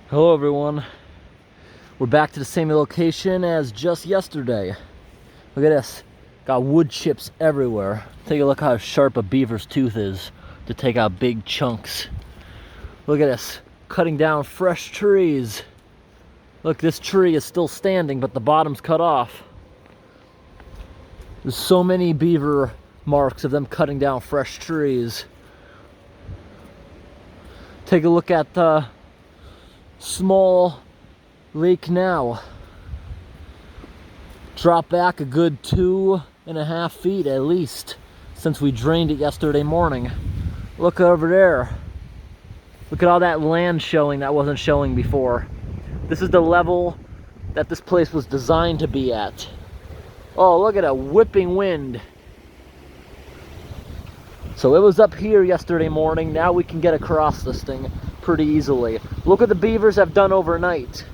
Hello everyone. We're back to the same location as just yesterday. Look at this. Got wood chips everywhere. Take a look how sharp a beaver's tooth is to take out big chunks. Look at this. Cutting down fresh trees. Look, this tree is still standing, but the bottom's cut off. There's so many beaver marks of them cutting down fresh trees. Take a look at the small lake now. Drop back a good 2.5 feet at least since we drained it yesterday morning. Look over there. Look at all that land showing that wasn't showing before. This is the level that this place was designed to be at. Oh, look at a whipping wind. So it was up here yesterday morning. Now we can get across this thing pretty easily. Look what the beavers have done overnight.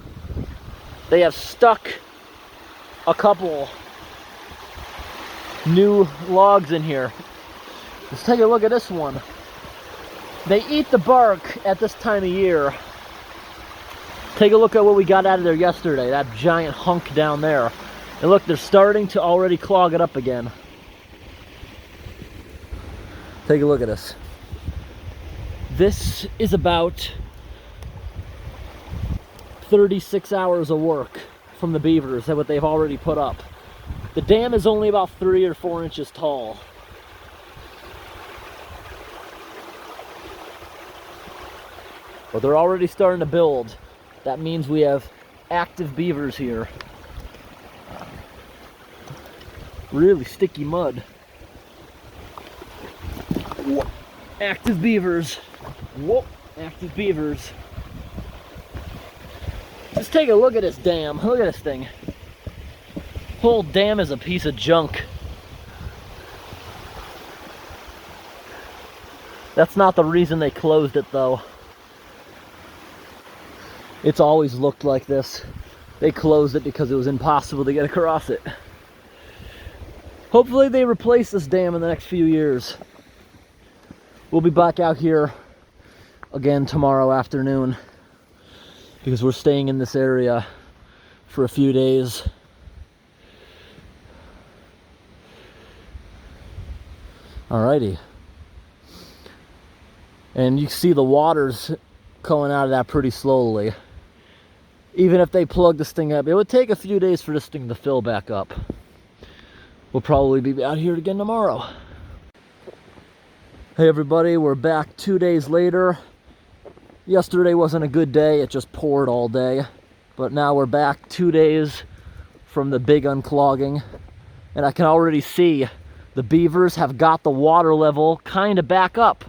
They have stuck a couple new logs in here. Let's take a look at this one. They eat the bark at this time of year. Take a look at what we got out of there yesterday, that giant hunk down there. And look, they're starting to already clog it up again. Take a look at this. This is about 36 hours of work from the beavers and what they've already put up. The dam is only about 3 or 4 inches tall. But they're already starting to build. That means we have active beavers here. Really sticky mud. Whoa. Active beavers. Whoa, active beavers. Just take a look at this dam. Look at this thing. Whole dam is a piece of junk. That's not the reason they closed it though. It's always looked like this. They closed it because it was impossible to get across it. Hopefully they replace this dam in the next few years. We'll be back out here again tomorrow afternoon because we're staying in this area for a few days. Alrighty. And you see the water's going out of that pretty slowly. Even if they plug this thing up, it would take a few days for this thing to fill back up. We'll probably be out here again tomorrow. Hey everybody, we're back 2 days later. Yesterday wasn't a good day, it just poured all day. But now we're back 2 days from the big unclogging. And I can already see the beavers have got the water level kind of back up.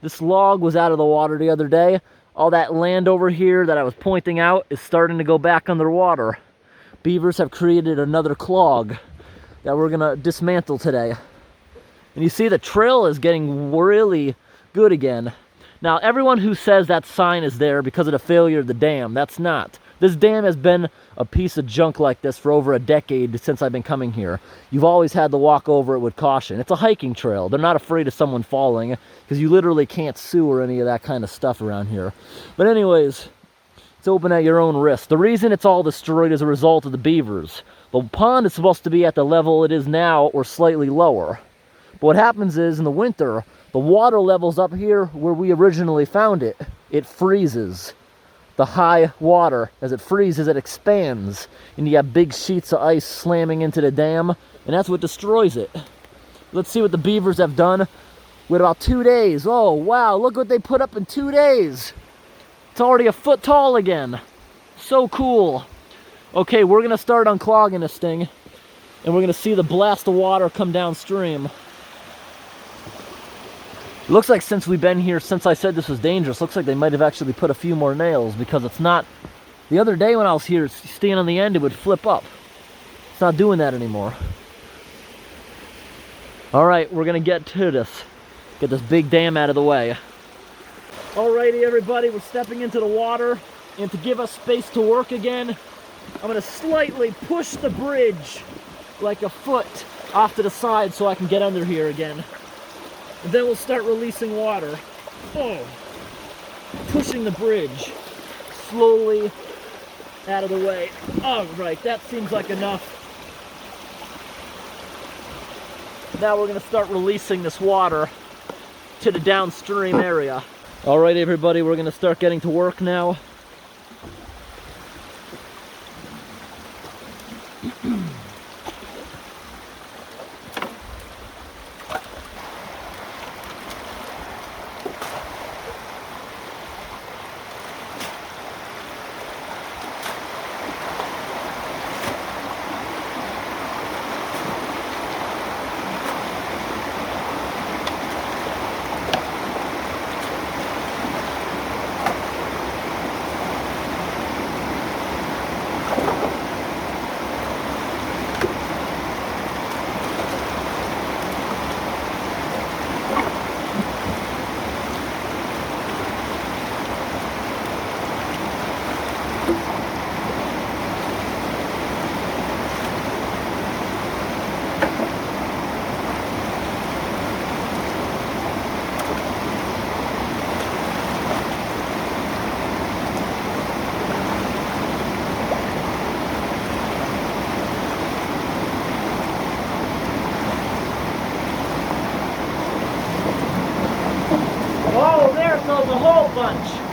This log was out of the water the other day. All that land over here that I was pointing out is starting to go back underwater. Beavers have created another clog that we're gonna dismantle today. And you see the trail is getting really good again. Now everyone who says that sign is there because of the failure of the dam, that's not. This dam has been a piece of junk like this for over a decade since I've been coming here. You've always had to walk over it with caution. It's a hiking trail. They're not afraid of someone falling because you literally can't sue or any of that kind of stuff around here. But anyways, it's open at your own risk. The reason it's all destroyed is a result of the beavers. The pond is supposed to be at the level it is now or slightly lower. But what happens is in the winter, the water levels up here where we originally found it, it freezes. The high water, as it freezes, it expands, and you have big sheets of ice slamming into the dam, and that's what destroys it. Let's see what the beavers have done with about 2 days. Oh, wow, look what they put up in 2 days. It's already a foot tall again. So cool. Okay, we're going to start unclogging this thing, and we're going to see the blast of water come downstream. It looks like since we've been here, since I said this was dangerous, looks like they might have actually put a few more nails because it's not... The other day when I was here, staying on the end, it would flip up. It's not doing that anymore. Alright, we're going to get to this. Get this big dam out of the way. Alrighty everybody, we're stepping into the water. And to give us space to work again, I'm going to slightly push the bridge like a foot off to the side so I can get under here again. And then we'll start releasing water. Oh, pushing the bridge slowly out of the way. All right, that seems like enough. Now we're gonna start releasing this water to the downstream area. All right, everybody, we're gonna start getting to work now. Oh, there goes a whole bunch.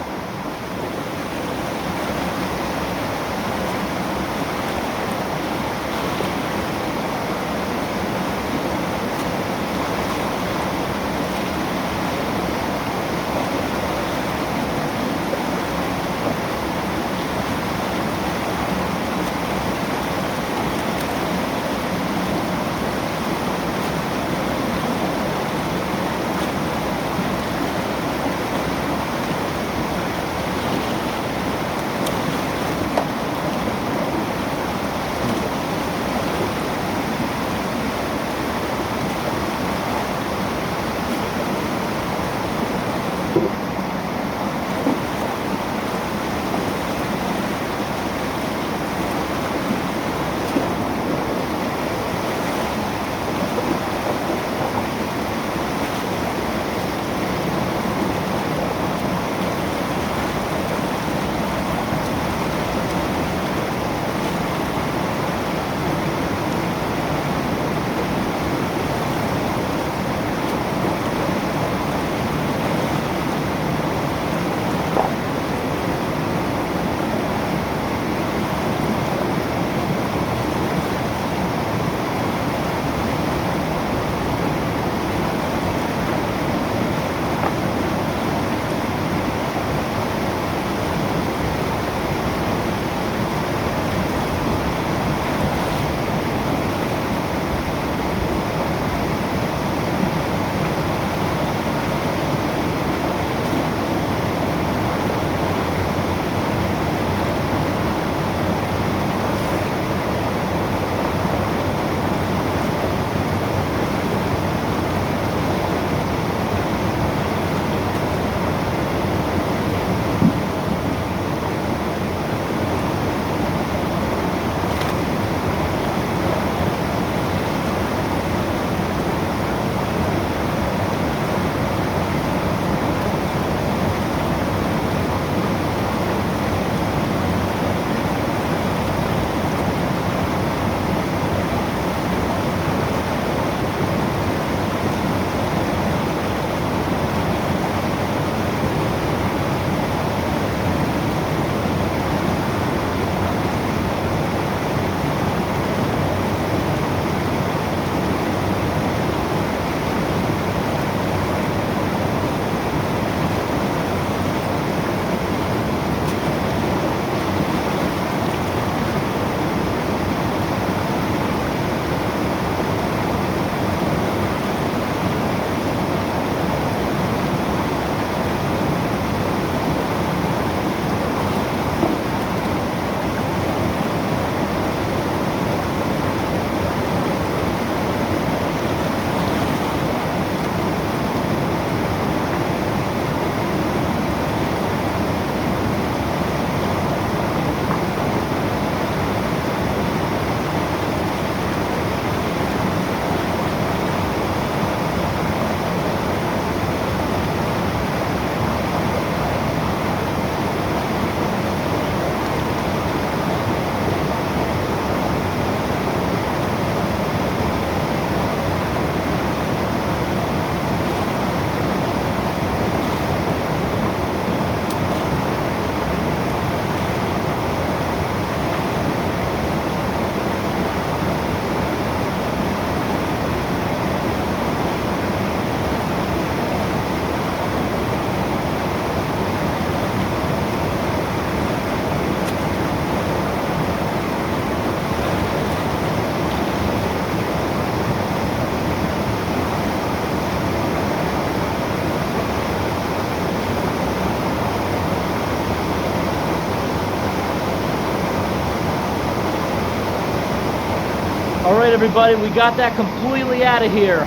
Alright everybody, we got that completely out of here.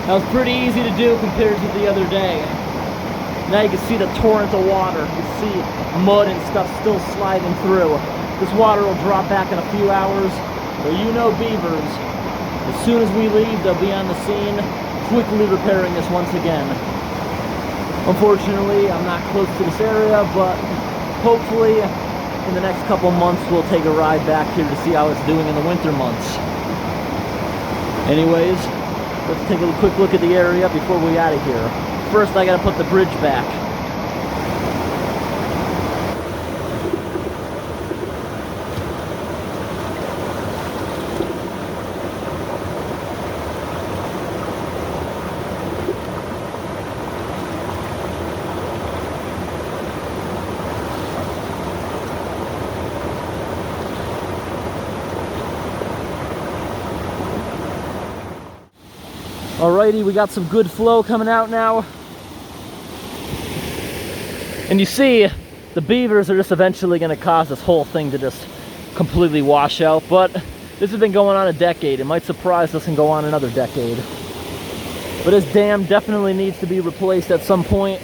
That was pretty easy to do compared to the other day. Now you can see the torrent of water. You can see mud and stuff still sliding through. This water will drop back in a few hours. But you know beavers, as soon as we leave, they'll be on the scene, quickly repairing this once again. Unfortunately, I'm not close to this area, but hopefully in the next couple months we'll take a ride back here to see how it's doing in the winter months. Anyways, let's take a quick look at the area before we out of here. First, I gotta put the bridge back. Alrighty, we got some good flow coming out now. And you see, the beavers are just eventually going to cause this whole thing to just completely wash out. But this has been going on a decade. It might surprise us and go on another decade. But this dam definitely needs to be replaced at some point.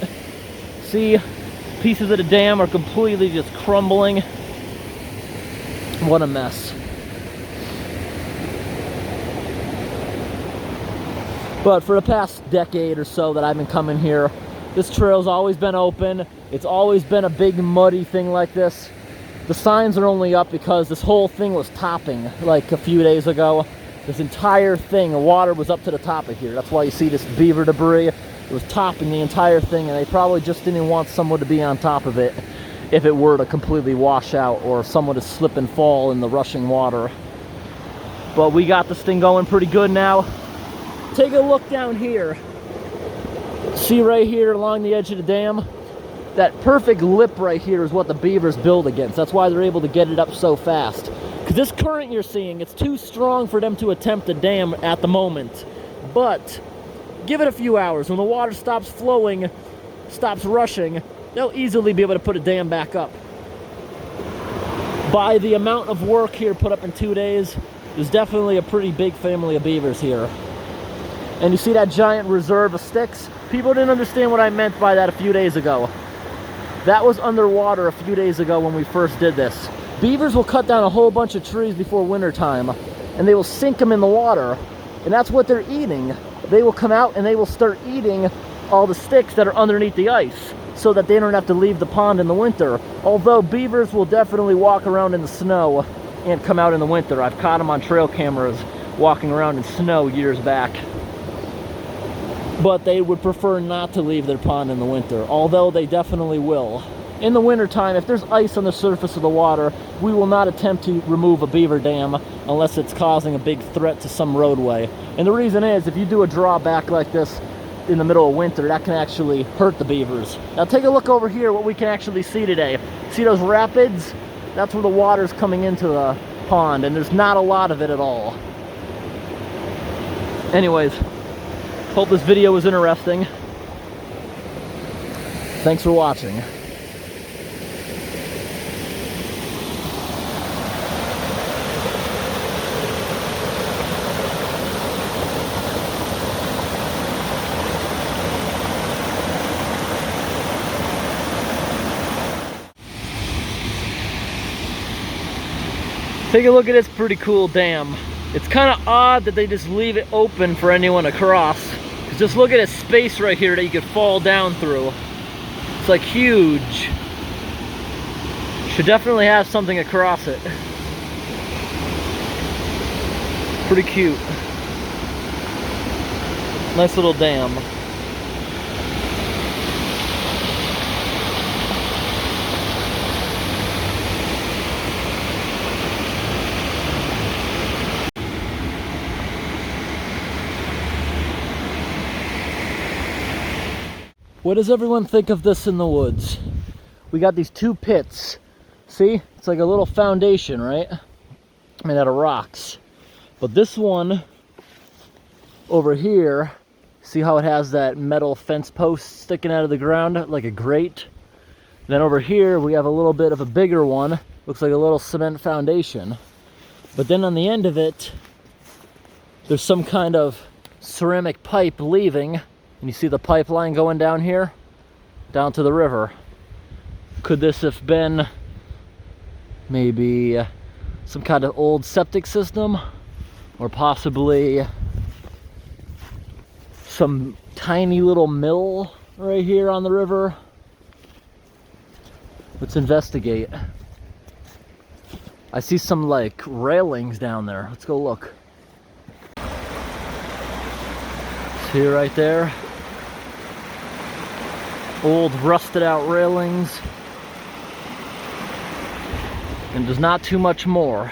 See, pieces of the dam are completely just crumbling. What a mess. But for the past decade or so that I've been coming here, this trail's always been open. It's always been a big muddy thing like this. The signs are only up because this whole thing was topping like a few days ago. This entire thing, the water was up to the top of here. That's why you see this beaver debris. It was topping the entire thing, and they probably just didn't want someone to be on top of it if it were to completely wash out or someone to slip and fall in the rushing water. But we got this thing going pretty good now. Take a look down here. See right here along the edge of the dam? That perfect lip right here is what the beavers build against. That's why they're able to get it up so fast. Because this current you're seeing, it's too strong for them to attempt the dam at the moment. But give it a few hours. When the water stops flowing, stops rushing, they'll easily be able to put a dam back up. By the amount of work here put up in 2 days, there's definitely a pretty big family of beavers here. And you see that giant reserve of sticks? People didn't understand what I meant by that a few days ago. That was underwater a few days ago when we first did this. Beavers will cut down a whole bunch of trees before winter time, and they will sink them in the water, and that's what they're eating. They will come out and they will start eating all the sticks that are underneath the ice so that they don't have to leave the pond in the winter. Although beavers will definitely walk around in the snow and come out in the winter. I've caught them on trail cameras walking around in snow years back. But they would prefer not to leave their pond in the winter, although they definitely will. In the wintertime, if there's ice on the surface of the water, we will not attempt to remove a beaver dam unless it's causing a big threat to some roadway. And the reason is, if you do a drawback like this in the middle of winter, that can actually hurt the beavers. Now take a look over here, what we can actually see today. See those rapids? That's where the water's coming into the pond, and there's not a lot of it at all. Anyways, hope this video was interesting. Thanks for watching. Take a look at this pretty cool dam. It's kind of odd that they just leave it open for anyone to cross. Just look at this space right here that you could fall down through. It's like huge. Should definitely have something across it. Pretty cute. Nice little dam. What does everyone think of this in the woods? We got these two pits. See? It's like a little foundation, right? Made out of rocks. But this one over here, see how it has that metal fence post sticking out of the ground like a grate? Then over here we have a little bit of a bigger one. Looks like a little cement foundation. But then on the end of it, There's some kind of ceramic pipe leaving, and you see the pipeline going down here, down to the river. Could this have been maybe some kind of old septic system, or possibly some tiny little mill right here on the river? Let's investigate. I see some like railings down there. Let's go look. See right there? Old rusted out railings. And there's not too much more.